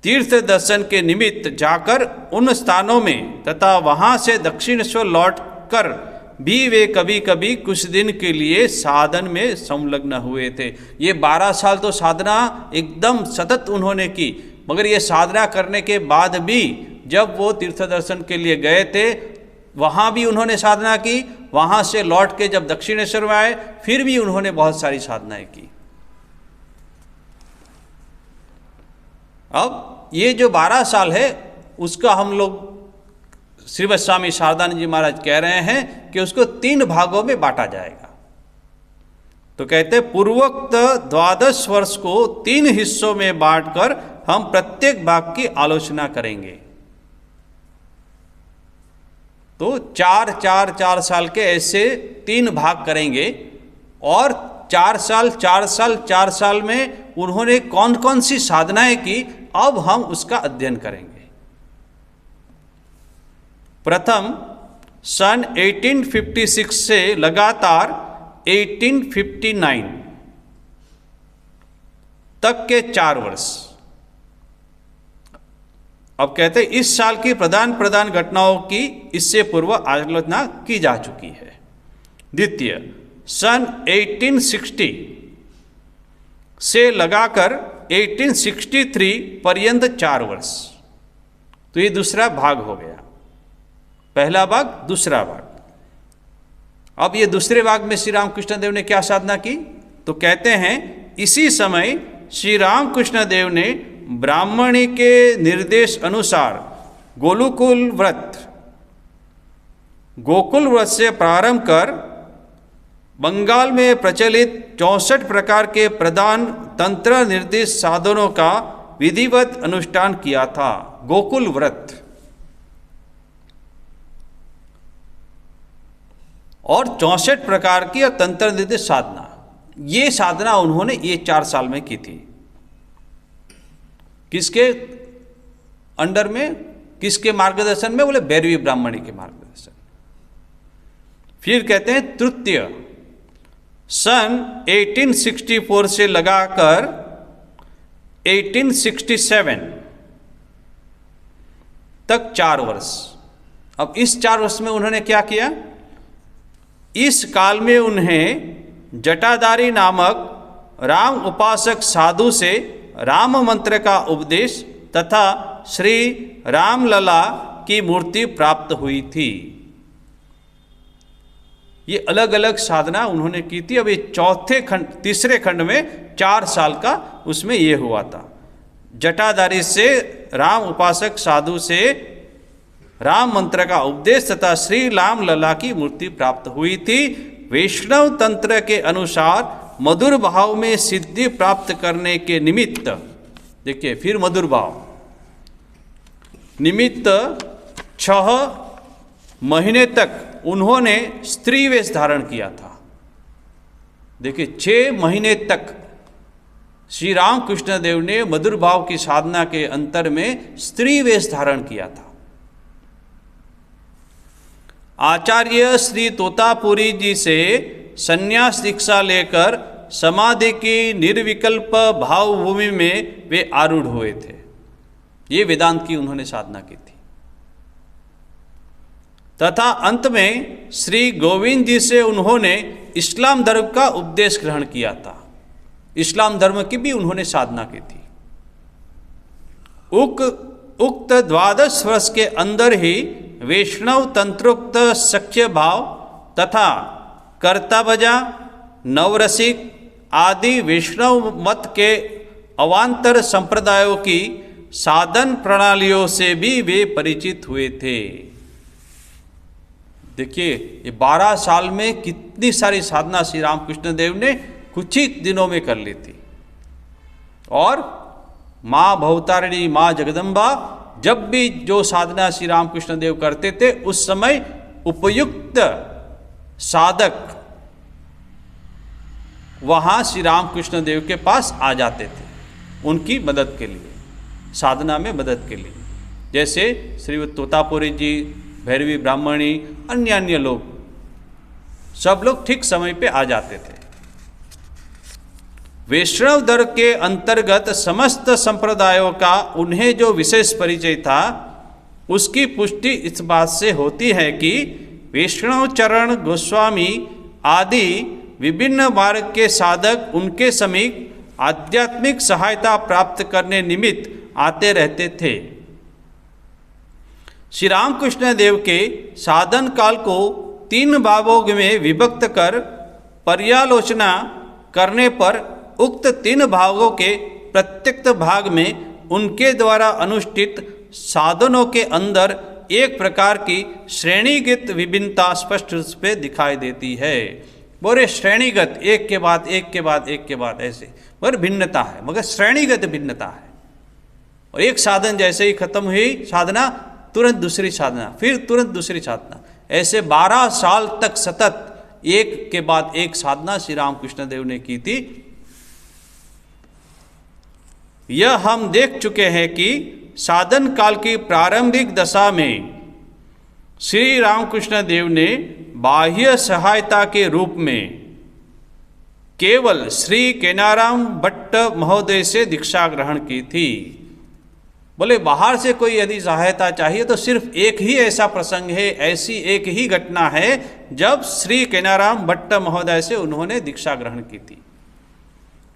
तीर्थ दर्शन के निमित्त जाकर उन स्थानों में तथा वहां से दक्षिणेश्वर लौटकर भी वे कभी कभी कुछ दिन के लिए साधन में संलग्न हुए थे। ये 12 साल तो साधना एकदम सतत उन्होंने की, मगर ये साधना करने के बाद भी जब वो तीर्थ दर्शन के लिए गए थे वहाँ भी उन्होंने साधना की, वहाँ से लौट के जब दक्षिणेश्वर में आए फिर भी उन्होंने बहुत सारी साधनाएं की। अब ये जो 12 साल है उसका हम लोग श्रीवत्स स्वामी शारदानंद जी महाराज कह रहे हैं कि उसको 3 भागों में बांटा जाएगा। तो कहते पूर्वोक्त 12 वर्ष को 3 हिस्सों में बांटकर हम प्रत्येक भाग की आलोचना करेंगे। तो 4 साल के ऐसे 3 भाग करेंगे और 4 साल में उन्होंने कौन कौन सी साधनाएं की, अब हम उसका अध्ययन करेंगे। प्रथम सन 1856 से लगातार 1859 तक के 4 वर्ष। अब कहते हैं इस साल की प्रधान घटनाओं की इससे पूर्व आलोचना की जा चुकी है। द्वितीय सन 1860 से लगाकर 1863 पर्यंत 4 वर्ष। तो ये दूसरा भाग हो गया, पहला भाग, दूसरा भाग। अब ये दूसरे भाग में श्री रामकृष्ण देव ने क्या साधना की, तो कहते हैं इसी समय श्री रामकृष्ण देव ने ब्राह्मणी के निर्देश अनुसार गोकुल व्रत से प्रारंभ कर बंगाल में प्रचलित 64 प्रकार के प्रधान तंत्र निर्दिष्ट साधनों का विधिवत अनुष्ठान किया था। गोकुल व्रत और 64 प्रकार की तंत्र निर्दिष्ट साधना, ये साधना उन्होंने ये 4 साल में की थी। किसके अंडर में, किसके मार्गदर्शन में, बोले भैरवी ब्राह्मणी के मार्गदर्शन। फिर कहते हैं तृतीय सन 1864 से लगाकर 1867 तक 4 वर्ष। अब इस 4 वर्ष में उन्होंने क्या किया, इस काल में उन्हें जटाधारी नामक राम उपासक साधु से राम मंत्र का उपदेश तथा श्री रामलला की मूर्ति प्राप्त हुई थी। ये अलग अलग साधना उन्होंने की थी। अब ये तीसरे खंड में 4 साल का उसमें ये हुआ था। जटाधारी से राम उपासक साधु से राम मंत्र का उपदेश तथा श्री राम लला की मूर्ति प्राप्त हुई थी। वैष्णव तंत्र के अनुसार मधुर भाव में सिद्धि प्राप्त करने के निमित्त, देखिए फिर मधुर भाव निमित्त 6 महीने तक उन्होंने स्त्री वेश धारण किया था। देखिए 6 महीने तक श्री रामकृष्ण देव ने मधुर भाव की साधना के अंतर में स्त्री वेश धारण किया था। आचार्य श्री तोतापुरी जी से संन्यास दीक्षा लेकर समाधि की निर्विकल्प भाव भूमि में वे आरूढ़ हुए थे। ये वेदांत की उन्होंने साधना की थी। तथा अंत में श्री गोविंद जी से उन्होंने इस्लाम धर्म का उपदेश ग्रहण किया था। इस्लाम धर्म की भी उन्होंने साधना की थी। उक्त 12 वर्ष के अंदर ही वैष्णव तंत्रोक्त सख्य भाव तथा कर्ताभजा, नवरसिक आदि वैष्णव मत के अवान्तर संप्रदायों की साधन प्रणालियों से भी वे परिचित हुए थे। देखिए ये 12 साल में कितनी सारी साधना श्री रामकृष्ण देव ने कुछ ही दिनों में कर ली थी। और माँ भवतारिणी, माँ जगदम्बा जब भी जो साधना श्री रामकृष्ण देव करते थे उस समय उपयुक्त साधक वहाँ श्री रामकृष्ण देव के पास आ जाते थे उनकी मदद के लिए, साधना में मदद के लिए। जैसे श्री तोतापुरी जी, भैरवी ब्राह्मणी, अन्य लोग, सब लोग ठीक समय पे आ जाते थे। वैष्णव धर्म के अंतर्गत समस्त संप्रदायों का उन्हें जो विशेष परिचय था उसकी पुष्टि इस बात से होती है कि वैष्णव चरण गोस्वामी आदि विभिन्न मार्ग के साधक उनके समीप आध्यात्मिक सहायता प्राप्त करने निमित्त आते रहते थे। श्री रामकृष्ण देव के साधन काल को 3 भागों में विभक्त कर पर्यालोचना करने पर उक्त 3 भागों के प्रत्येक भाग में उनके द्वारा अनुष्ठित साधनों के अंदर एक प्रकार की श्रेणीगत विभिन्नता स्पष्ट रूप से दिखाई देती है। बोरे श्रेणीगत, एक के बाद एक के बाद एक के बाद ऐसे, पर भिन्नता है, मगर श्रेणीगत भिन्नता है। और एक साधन जैसे ही खत्म हुई साधना, तुरंत दूसरी साधना, फिर तुरंत दूसरी साधना, ऐसे 12 साल तक सतत एक के बाद एक साधना श्री रामकृष्ण देव ने की थी। यह हम देख चुके हैं कि साधन काल की प्रारंभिक दशा में श्री रामकृष्ण देव ने बाह्य सहायता के रूप में केवल श्री केनाराम भट्ट महोदय से दीक्षा ग्रहण की थी। बोले बाहर से कोई यदि सहायता चाहिए तो सिर्फ एक ही ऐसा प्रसंग है, ऐसी एक ही घटना है जब श्री केनाराम भट्ट महोदय से उन्होंने दीक्षा ग्रहण की थी।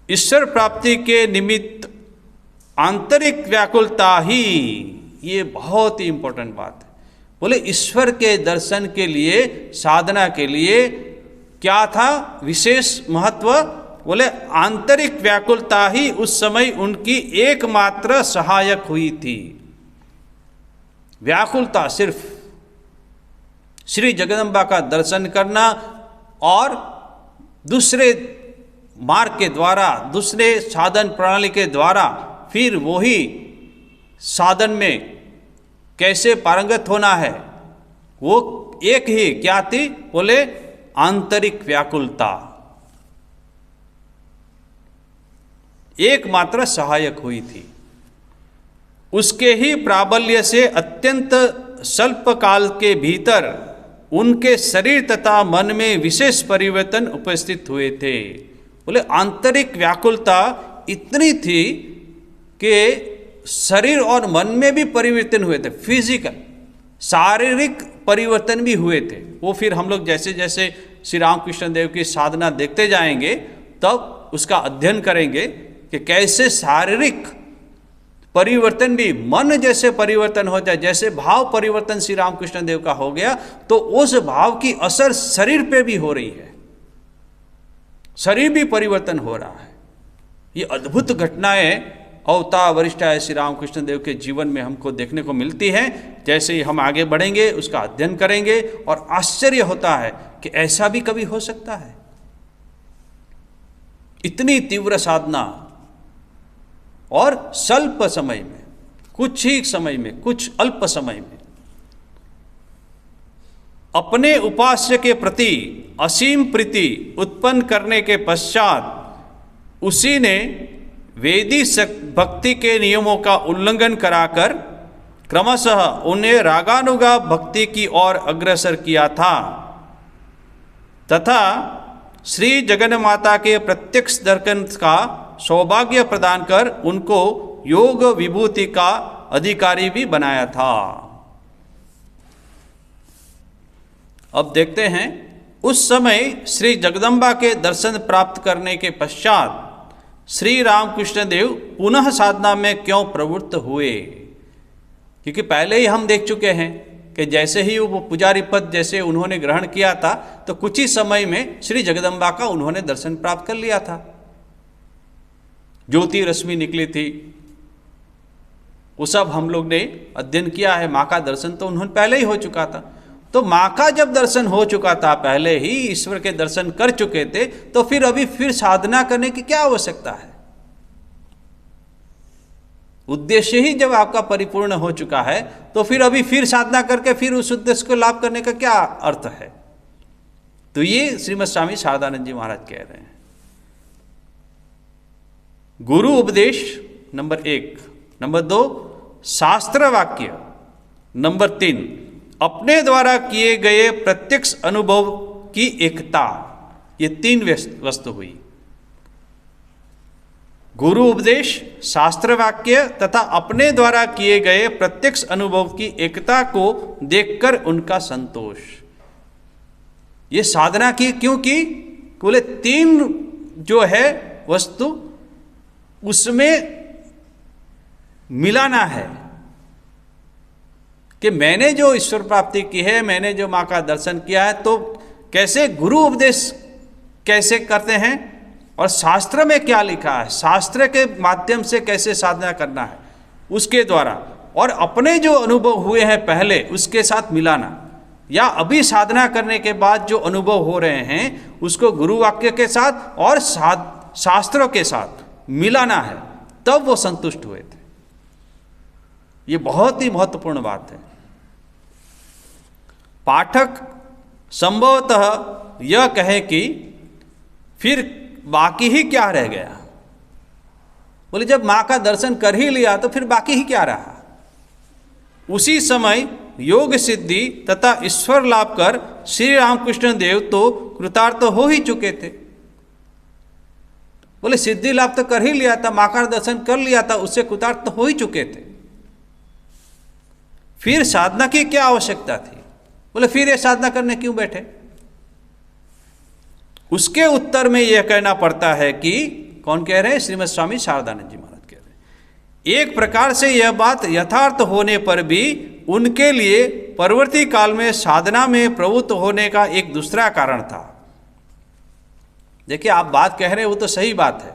ईश्वर प्राप्ति के निमित्त आंतरिक व्याकुलता ही, ये बहुत ही इंपॉर्टेंट बात है। बोले ईश्वर के दर्शन के लिए, साधना के लिए क्या था विशेष महत्व? बोले आंतरिक व्याकुलता ही उस समय उनकी एकमात्र सहायक हुई थी। व्याकुलता सिर्फ श्री जगदम्बा का दर्शन करना और दूसरे मार्ग के द्वारा, दूसरे साधन प्रणाली के द्वारा फिर वही साधन में कैसे पारंगत होना है, वो एक ही क्या थी? बोले आंतरिक व्याकुलता एकमात्र सहायक हुई थी। उसके ही प्राबल्य से अत्यंत स्वल्प काल के भीतर उनके शरीर तथा मन में विशेष परिवर्तन उपस्थित हुए थे। बोले आंतरिक व्याकुलता इतनी थी कि शरीर और मन में भी परिवर्तन हुए थे, फिजिकल शारीरिक परिवर्तन भी हुए थे। वो फिर हम लोग जैसे जैसे श्री रामकृष्ण देव की साधना देखते जाएंगे, तब उसका अध्ययन करेंगे कि कैसे शारीरिक परिवर्तन भी मन जैसे परिवर्तन हो जाए, जैसे भाव परिवर्तन श्री रामकृष्ण देव का हो गया, तो उस भाव की असर शरीर पे भी हो रही है, शरीर भी परिवर्तन हो रहा है। ये अद्भुत घटनाएं अवतार वरिष्ठ श्री रामकृष्ण देव के जीवन में हमको देखने को मिलती हैं। जैसे ही हम आगे बढ़ेंगे उसका अध्ययन करेंगे और आश्चर्य होता है कि ऐसा भी कभी हो सकता है। इतनी तीव्र साधना और स्वल्प समय में, कुछ ही समय में, कुछ अल्प समय में अपने उपास्य के प्रति असीम प्रीति उत्पन्न करने के पश्चात उसी ने वेदी भक्ति के नियमों का उल्लंघन कराकर क्रमशः उन्हें रागानुगा भक्ति की ओर अग्रसर किया था तथा श्री जगन्माता के प्रत्यक्ष दर्शन का सौभाग्य प्रदान कर उनको योग विभूति का अधिकारी भी बनाया था। अब देखते हैं, उस समय श्री जगदम्बा के दर्शन प्राप्त करने के पश्चात श्री रामकृष्ण देव पुनः साधना में क्यों प्रवृत्त हुए? क्योंकि पहले ही हम देख चुके हैं कि जैसे ही वो पुजारी पद जैसे उन्होंने ग्रहण किया था, तो कुछ ही समय में श्री जगदम्बा का उन्होंने दर्शन प्राप्त कर लिया था। ज्योति रश्मि निकली थी, वो सब हम लोग ने अध्ययन किया है। माँ का दर्शन तो उन्होंने पहले ही हो चुका था। तो माँ का जब दर्शन हो चुका था, पहले ही ईश्वर के दर्शन कर चुके थे, तो फिर अभी फिर साधना करने की क्या आवश्यकता है? उद्देश्य ही जब आपका परिपूर्ण हो चुका है, तो फिर अभी फिर साधना करके फिर उस उद्देश्य को लाभ करने का क्या अर्थ है? तो ये श्रीमद स्वामी शारदानंद जी महाराज कह रहे हैं। गुरु उपदेश नंबर 1, नंबर 2 शास्त्र वाक्य, नंबर 3 अपने द्वारा किए गए प्रत्यक्ष अनुभव की एकता। ये 3 वस्तु हुई। गुरु उपदेश, शास्त्र वाक्य तथा अपने द्वारा किए गए प्रत्यक्ष अनुभव की एकता को देखकर उनका संतोष। ये साधना की क्यों की? बोले 3 जो है वस्तु उसमें मिलाना है कि मैंने जो ईश्वर प्राप्ति की है, मैंने जो माँ का दर्शन किया है, तो कैसे गुरु उपदेश कैसे करते हैं और शास्त्र में क्या लिखा है, शास्त्र के माध्यम से कैसे साधना करना है उसके द्वारा, और अपने जो अनुभव हुए हैं पहले उसके साथ मिलाना, या अभी साधना करने के बाद जो अनुभव हो रहे हैं उसको गुरु वाक्य के साथ और शास्त्रों के साथ मिलाना है, तब वो संतुष्ट हुए थे। ये बहुत ही महत्वपूर्ण बात है। पाठक संभवतः यह कहे कि फिर बाकी ही क्या रह गया? बोले जब माँ का दर्शन कर ही लिया तो फिर बाकी ही क्या रहा? उसी समय योग सिद्धि तथा ईश्वर लाभ कर श्री रामकृष्ण देव तो कृतार्थ हो ही चुके थे। बोले सिद्धि लाभ तो कर ही लिया था, माँ का दर्शन कर लिया था, उससे कृतार्थ हो ही चुके थे, फिर साधना की क्या आवश्यकता थी? बोले फिर ये साधना करने क्यों बैठे? उसके उत्तर में यह कहना पड़ता है कि कौन कह रहे हैं? श्रीमद स्वामी शारदानंद जी महाराज कह रहे हैं। एक प्रकार से यह बात यथार्थ होने पर भी उनके लिए परवर्ती काल में साधना में प्रवृत्त होने का एक दूसरा कारण था। देखिए, आप बात कह रहे हैं वो तो सही बात है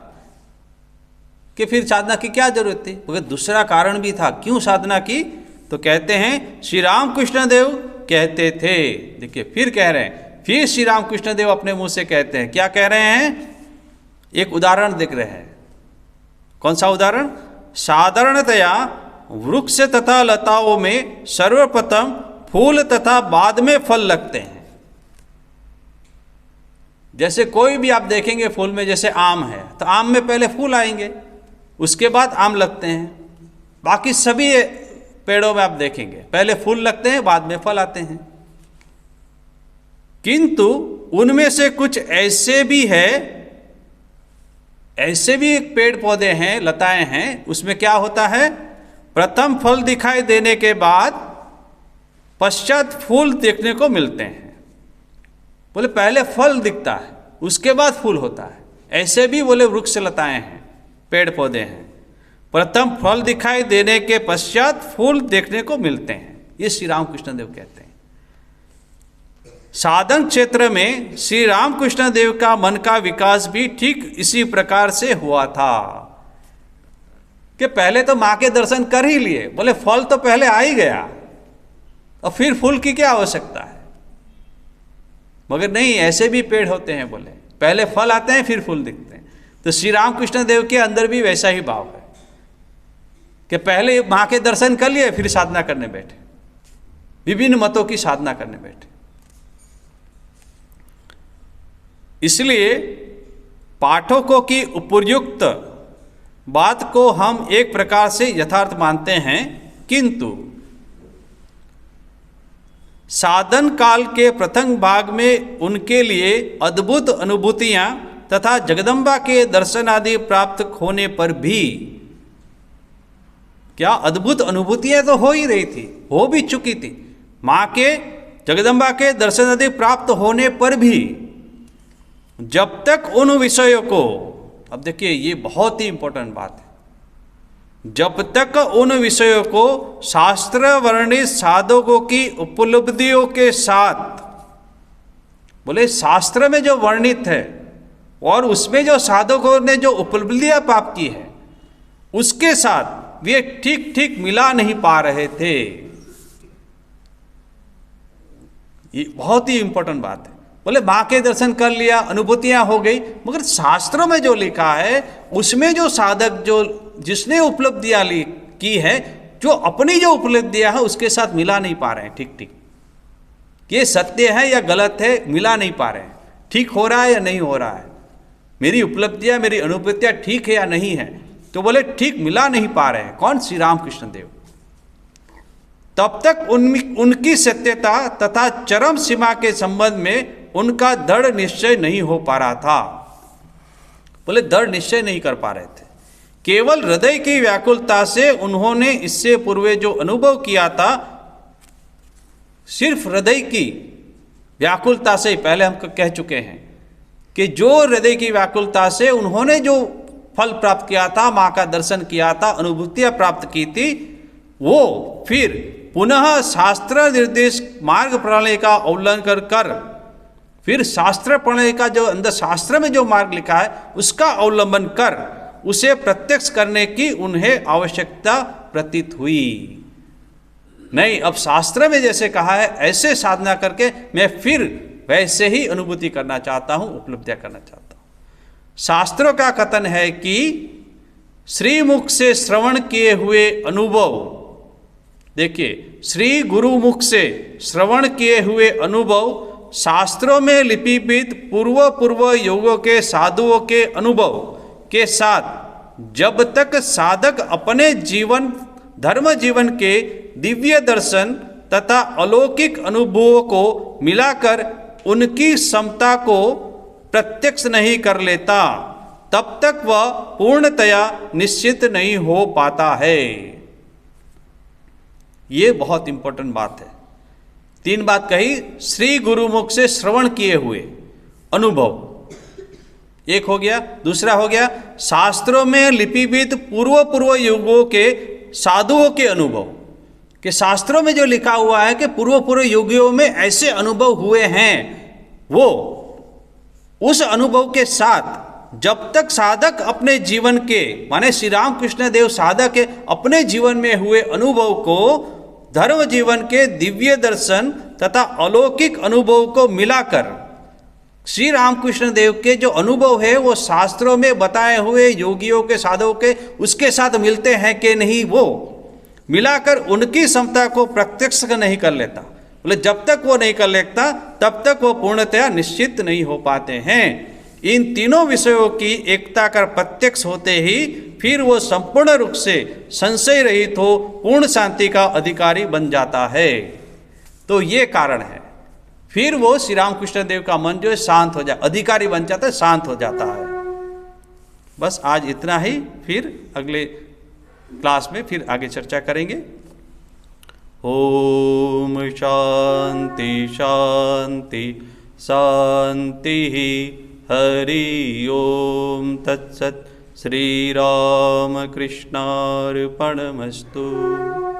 कि फिर साधना की क्या जरूरत थी, मगर दूसरा कारण भी था। क्यों साधना की? तो कहते हैं श्री रामकृष्ण देव कहते थे। देखिए फिर कह रहे हैं, फिर श्री रामकृष्ण देव अपने मुंह से कहते हैं। क्या कह रहे हैं? एक उदाहरण देख रहे हैं। कौन सा उदाहरण? साधारणतया वृक्ष तथा लताओं में सर्वप्रथम फूल तथा बाद में फल लगते हैं। जैसे कोई भी आप देखेंगे फूल में, जैसे आम है तो आम में पहले फूल आएंगे, उसके बाद आम लगते हैं। बाकी सभी पेड़ों में आप देखेंगे पहले फूल लगते हैं, बाद में फल आते हैं। किंतु उनमें से कुछ ऐसे भी है, ऐसे भी पेड़ पौधे हैं, लताएं हैं, उसमें क्या होता है? प्रथम फल दिखाई देने के बाद पश्चात फूल देखने को मिलते हैं। बोले पहले फल दिखता है, उसके बाद फूल होता है। ऐसे भी बोले वृक्ष लताएं हैं, पेड़ पौधे हैं, प्रथम फल दिखाई देने के पश्चात फूल देखने को मिलते हैं। ये श्री रामकृष्ण देव कहते हैं। साधन क्षेत्र में श्री रामकृष्ण देव का मन का विकास भी ठीक इसी प्रकार से हुआ था कि पहले तो माँ के दर्शन कर ही लिए, बोले फल तो पहले आ ही गया और फिर फूल की क्या आवश्यकता है। मगर नहीं, ऐसे भी पेड़ होते हैं, बोले पहले फल आते हैं फिर फूल दिखते हैं। तो श्री रामकृष्ण देव के अंदर भी वैसा ही भाव है कि पहले माँ के दर्शन कर लिए फिर साधना करने बैठे, विभिन्न मतों की साधना करने बैठे। इसलिए पाठकों की उपयुक्त बात को हम एक प्रकार से यथार्थ मानते हैं, किंतु साधन काल के प्रथम भाग में उनके लिए अद्भुत अनुभूतियां तथा जगदम्बा के दर्शन आदि प्राप्त होने पर भी, क्या अद्भुत अनुभूतियां तो हो ही रही थी, हो भी चुकी थी। माँ के जगदम्बा के दर्शन आदि प्राप्त होने पर भी जब तक उन विषयों को, अब देखिए ये बहुत ही इंपॉर्टेंट बात है, जब तक उन विषयों को शास्त्र वर्णित साधकों की उपलब्धियों के साथ, बोले शास्त्र में जो वर्णित है और उसमें जो साधकों ने जो उपलब्धियां प्राप्त की है उसके साथ वे ठीक ठीक मिला नहीं पा रहे थे। ये बहुत ही इंपॉर्टेंट बात है। बोले माँ के दर्शन कर लिया, अनुभूतियां हो गई, मगर शास्त्रों में जो लिखा है उसमें जो साधक जो जिसने उपलब्धियां की है, जो अपनी जो उपलब्धियां है उसके साथ मिला नहीं पा रहे हैं ठीक ठीक। ये सत्य है या गलत है, मिला नहीं पा रहे हैं, ठीक हो रहा है या नहीं हो रहा है, मेरी उपलब्धियां मेरी अनुभूतियां ठीक है या नहीं है। तो बोले ठीक मिला नहीं पा रहे हैं। कौन? श्री रामकृष्ण देव। तब तक उनकी सत्यता तथा चरम सीमा के संबंध में उनका दृढ़ निश्चय नहीं हो पा रहा था। बोले दृढ़ निश्चय नहीं कर पा रहे थे। केवल हृदय की व्याकुलता से उन्होंने इससे पूर्व जो अनुभव किया था, सिर्फ हृदय की व्याकुलता से, पहले हम कह चुके हैं कि जो हृदय की व्याकुलता से उन्होंने जो फल प्राप्त किया था, माँ का दर्शन किया था, अनुभूतियां प्राप्त की थी, वो फिर पुनः शास्त्र निर्देश मार्ग प्रणाली का अवलंबन कर फिर शास्त्र प्रणाली का जो अंदर शास्त्र में जो मार्ग लिखा है उसका अवलंबन कर उसे प्रत्यक्ष करने की उन्हें आवश्यकता प्रतीत हुई। नहीं, अब शास्त्र में जैसे कहा है ऐसे साधना करके मैं फिर वैसे ही अनुभूति करना चाहता हूं, उपलब्धियां करना चाहता हूं। शास्त्रों का कथन है कि श्रीमुख से श्रवण किए हुए अनुभव, देखिए श्री गुरुमुख से श्रवण किए हुए अनुभव शास्त्रों में लिपिबद्ध पूर्व युगों के साधुओं के अनुभव के साथ जब तक साधक अपने जीवन धर्म जीवन के दिव्य दर्शन तथा अलौकिक अनुभवों को मिलाकर उनकी समता को प्रत्यक्ष नहीं कर लेता, तब तक वह पूर्णतया निश्चित नहीं हो पाता है। ये बहुत इंपॉर्टेंट बात है। तीन बात कही, श्री गुरुमुख से श्रवण किए हुए अनुभव एक हो गया, दूसरा हो गया शास्त्रों में लिपिबद्ध पूर्व युगों के साधुओं के अनुभव, कि शास्त्रों में जो लिखा हुआ है कि पूर्व युगों में ऐसे अनुभव हुए हैं, वो उस अनुभव के साथ जब तक साधक अपने जीवन के, माने श्री रामकृष्ण देव साधक के अपने जीवन में हुए अनुभव को धर्म जीवन के दिव्य दर्शन तथा अलौकिक अनुभव को मिलाकर, श्री रामकृष्ण देव के जो अनुभव है वो शास्त्रों में बताए हुए योगियों के साधकों के उसके साथ मिलते हैं कि नहीं, वो मिलाकर उनकी क्षमता को प्रत्यक्ष नहीं कर लेता। बोले जब तक वो नहीं कर लेता तब तक वो पूर्णतया निश्चित नहीं हो पाते हैं। इन तीनों विषयों की एकता कर प्रत्यक्ष होते ही फिर वो संपूर्ण रूप से संशय रहित हो पूर्ण शांति का अधिकारी बन जाता है। तो ये कारण है, फिर वो श्री रामकृष्ण देव का मन जो है शांत हो जाए, अधिकारी बन जाता है, शांत हो जाता है। बस आज इतना ही, फिर अगले क्लास में फिर आगे चर्चा करेंगे। ओम शांति शांति शान्तिः। हरि ओम तत्सत्। श्रीरामकृष्णार्पणमस्तु।